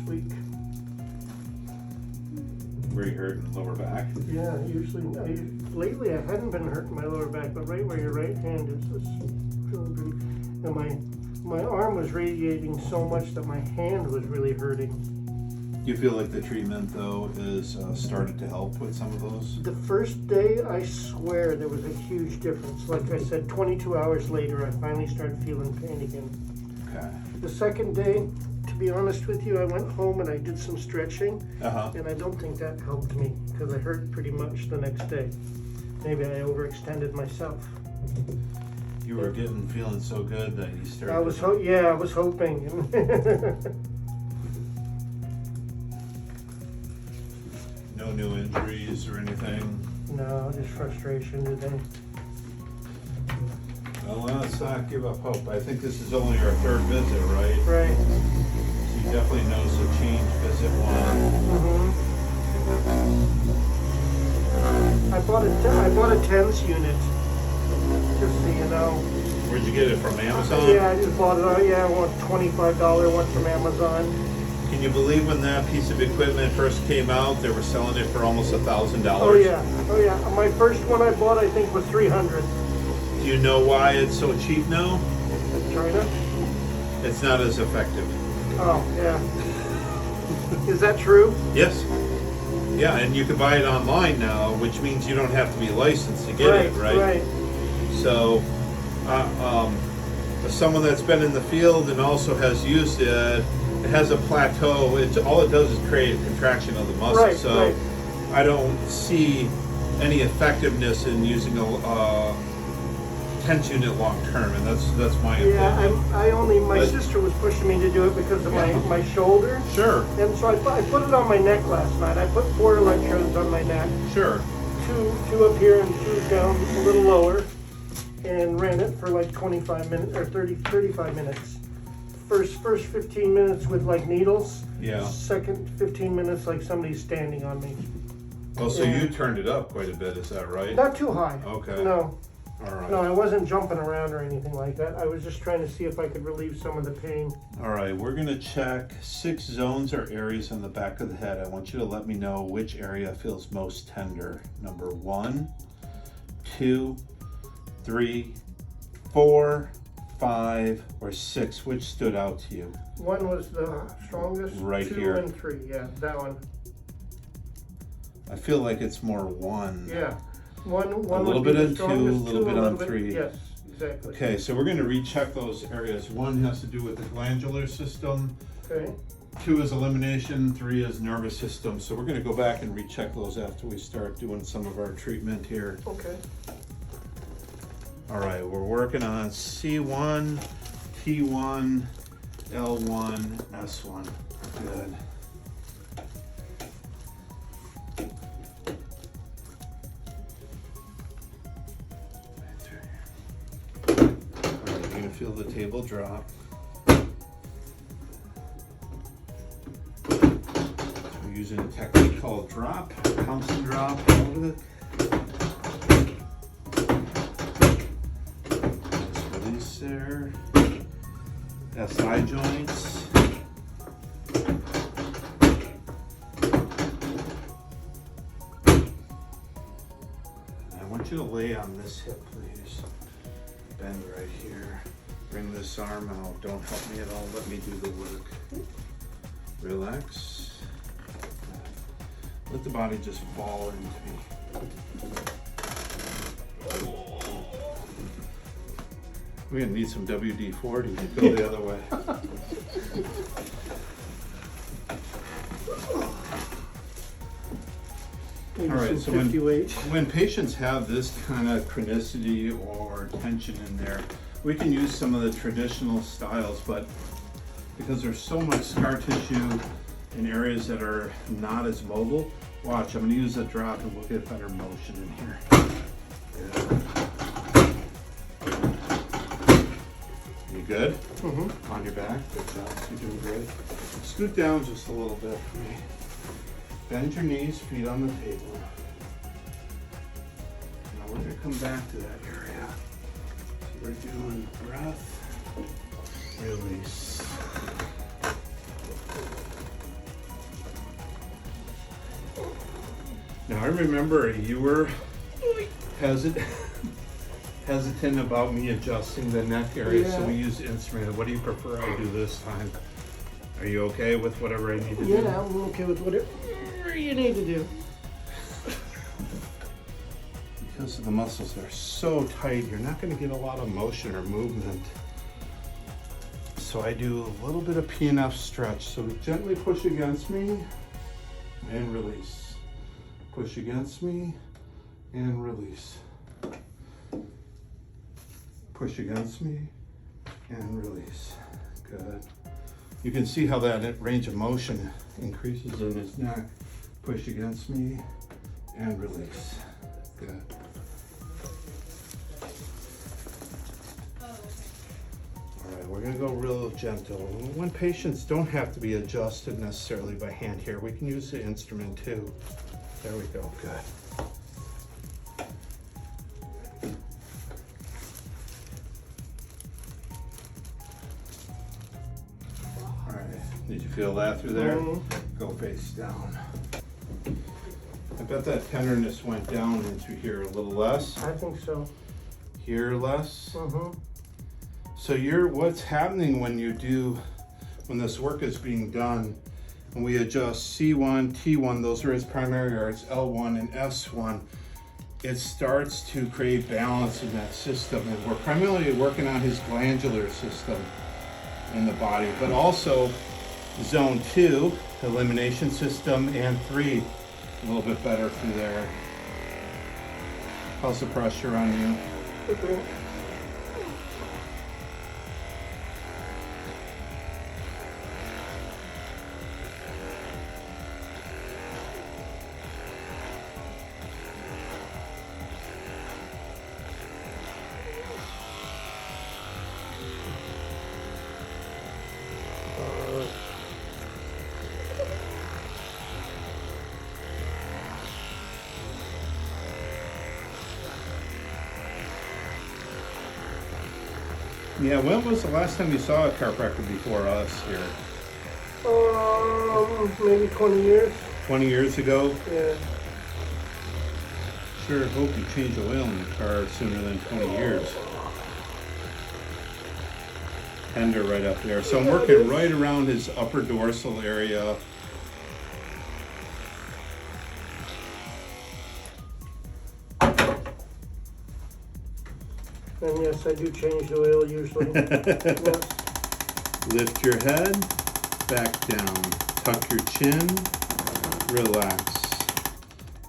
week. Were you hurting lower back? Yeah, lately I hadn't been hurting my lower back, but right where your right hand is feeling pretty. And my arm was radiating so much that my hand was really hurting. Do you feel like the treatment though is started to help with some of those? The first day, I swear there was a huge difference. Like I said, 22 hours later, I finally started feeling pain again. Okay. The second day, to be honest with you, I went home and I did some stretching, Uh-huh. and I don't think that helped me because I hurt pretty much the next day. Maybe I overextended myself. You were feeling so good that you started. I was hoping. No new injuries or anything? No, just frustration today. Well, let's not give up hope. I think this is only our third visit, right? Right. So you definitely notice a change visit one. Mm-hmm. I bought a TENS unit, just so you know. Where'd you get it from, Amazon? Yeah, I just bought it. I want $25 one from Amazon. Can you believe when that piece of equipment first came out, they were selling it for almost $1,000? Oh yeah. My first one I bought, I think, was $300. Do you know why it's so cheap now? China? It's not as effective. Oh, yeah. Is that true? Yes. Yeah, and you can buy it online now, which means you don't have to be licensed to get it, right? Right. So, as someone that's been in the field and also has used it, it has a plateau. All it does is create a contraction of the muscle. Right, so, right. I don't see any effectiveness in using a TENS unit long term, and that's my opinion. Yeah, my sister was pushing me to do it because of my shoulder. Sure. And so I put it on my neck last night. I put 4 electrodes on my neck. Sure. Two up here and 2 down a little lower, and ran it for like 25 minutes or 35 minutes. First 15 minutes with like needles. Yeah. Second 15 minutes like somebody's standing on me. Oh, so you turned it up quite a bit, is that right? Not too high. Okay. No. All right. No, I wasn't jumping around or anything like that. I was just trying to see if I could relieve some of the pain. All right, we're gonna check 6 zones or areas on the back of the head. I want you to let me know which area feels most tender. Number 1, 2, 3, 4, 5, or 6. Which stood out to you? 1 was the strongest. Right 2 here. and 3, yeah, that one. I feel like it's more 1. Yeah. One a little bit on 2, a little bit on 3. Yes, exactly. Okay, so we're going to recheck those areas. 1 has to do with the glandular system. Okay. 2 is elimination. 3 is nervous system. So we're going to go back and recheck those after we start doing some of our treatment here. Okay. All right, we're working on C1, T1, L1, S1. Good. Feel the table drop. We're using a technique called drop, pounce and drop. Nice release there. SI joints. I want you to lay on this hip, please. Bend right here. Bring this arm out. Don't help me at all. Let me do the work. Relax. Let the body just fall into me. We're gonna need some WD-40 to go the other way. Maybe All right, some so 50 weight. when patients have this kind of chronicity or tension in there, we can use some of the traditional styles, but because there's so much scar tissue in areas that are not as mobile, watch, I'm going to use a drop and we'll get better motion in here. You good? Mm-hmm. On your back? Good job. You're doing great. Scoot down just a little bit for me. Bend your knees, feet on the table. Now we're going to come back to that area. We're doing breath, release. Now I remember you were hesitant about me adjusting the neck area, so we used instrument. What do you prefer I do this time? Are you okay with whatever I need to do? Yeah, I'm okay with whatever you need to do. Because the muscles are so tight, you're not going to get a lot of motion or movement. So I do a little bit of PNF stretch. So gently push against me and release. Push against me and release. Push against me and release. Good. You can see how that range of motion increases in his neck. Push against me and release. Good. All right, we're gonna go real gentle. When patients don't have to be adjusted necessarily by hand here, we can use the instrument too. There we go, good. All right, did you feel that through there? Go face down. I bet that tenderness went down into here a little less. I think so. Here less. Mm-hmm. So what's happening when this work is being done, and we adjust C1, T1, those are his primary areas, L1 and S1, it starts to create balance in that system. And we're primarily working on his glandular system in the body, but also zone 2, elimination system, and 3, a little bit better through there. How's the pressure on you? Okay. Yeah, when was the last time you saw a chiropractor before us here? Maybe 20 years. 20 years ago? Yeah. Sure hope you change oil in your car sooner than 20 years. Tender right up there. So I'm working right around his upper dorsal area. And yes, I do change the oil usually. Yes. Lift your head, back down. Tuck your chin, relax.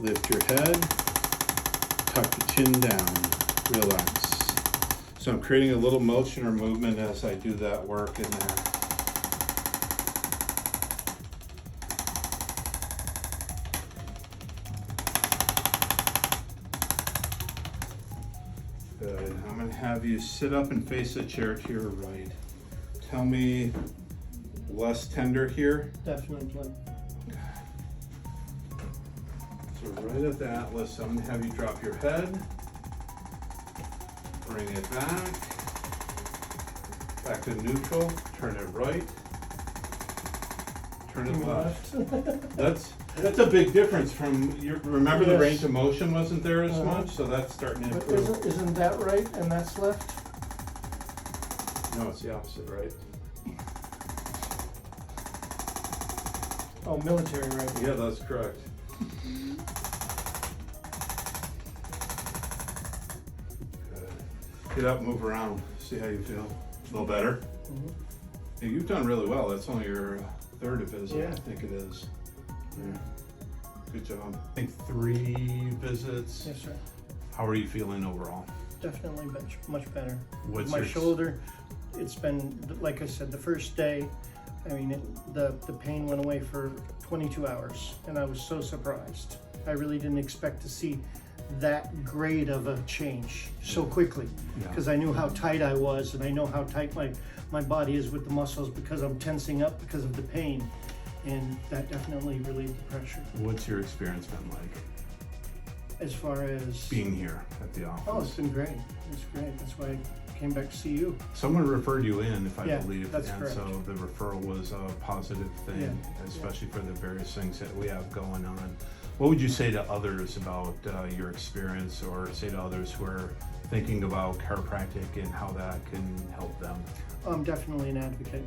Lift your head, tuck the chin down, relax. So I'm creating a little motion or movement as I do that work in there. Good. I'm going to have you sit up and face the chair to your right. Tell me, less tender here? Definitely. Okay. So right at the atlas, I'm going to have you drop your head. Bring it back to neutral, turn it right, turn it left. That's a big difference from, remember the range of motion wasn't there as much, so that's starting to But improve. isn't that right and that's left? No, it's the opposite, right? Oh, military right. Yeah, that's correct. Good. Get up, move around, see how you feel. A little better? Mm-hmm. Hey, you've done really well. That's only your third visit, Yeah. I think it is. Yeah. Good job. I think 3 visits. Yes, sir. How are you feeling overall? Definitely much better. What's My your shoulder, it's been, like I said, the first day, I mean, the pain went away for 22 hours, and I was so surprised. I really didn't expect to see that great of a change so quickly, because I knew how tight I was, and I know how tight my body is with the muscles because I'm tensing up because of the pain, and that definitely relieved the pressure. What's your experience been like? As far as Being here at the office? Oh, it's been great. It's great. That's why I came back to see you. Someone referred you in, if I Yeah, believe, that's and correct. so the referral was a positive thing, Yeah, especially for the various things that we have going on. What would you say to others about your experience, or say to others who are thinking about chiropractic and how that can help them? I'm definitely an advocate,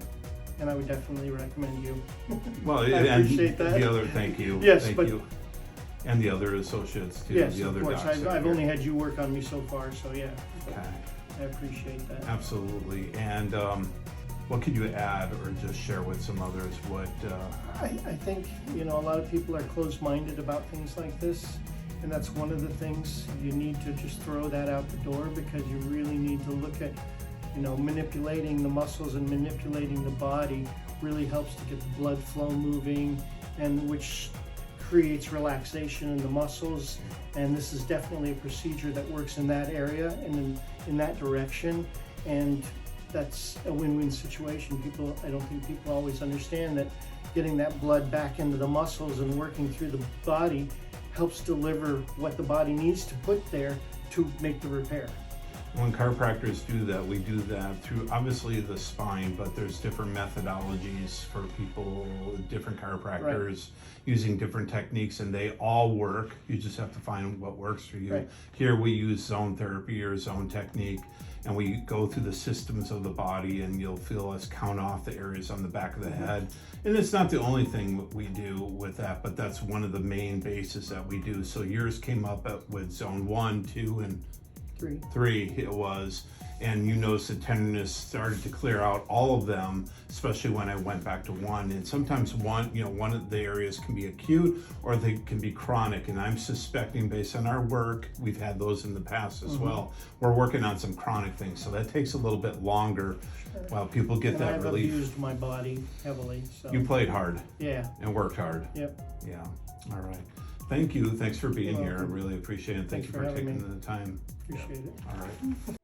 and I would definitely recommend you. Well, I and appreciate that. the other, thank you. Yes, thank but you. And the other associates too. yes, the of other course. docs I've here. only had you work on me so far, so yeah. Okay. I appreciate that. Absolutely. And what could you add or just share with some others? What? I think, a lot of people are closed-minded about things like this, and that's one of the things you need to just throw that out the door, because you really need to look at, manipulating the muscles and manipulating the body really helps to get the blood flow moving, and which creates relaxation in the muscles. And this is definitely a procedure that works in that area and in that direction, and that's a win-win situation. I don't think people always understand that getting that blood back into the muscles and working through the body helps deliver what the body needs to put there to make the repair. When chiropractors do that, we do that through obviously the spine, but there's different methodologies for people, different chiropractors using different techniques, and they all work. You just have to find what works for you. Right. Here we use zone therapy or zone technique, and we go through the systems of the body, and you'll feel us count off the areas on the back of the head. And it's not the only thing we do with that, but that's one of the main bases that we do. So yours came up with zone 1, 2, and 3 it was, and you noticed the tenderness started to clear out all of them, especially when I went back to 1. And sometimes one of the areas can be acute or they can be chronic, and I'm suspecting, based on our work, we've had those in the past as well. We're working on some chronic things, so that takes a little bit longer while people get And that I've relief. abused my body heavily, so. You played hard Yeah, and worked hard. yep. Yeah. All right. Thank you. Thanks for being You're here. I welcome. really appreciate it. Thank Thanks you for for having taking me. the time. Appreciate it. All right.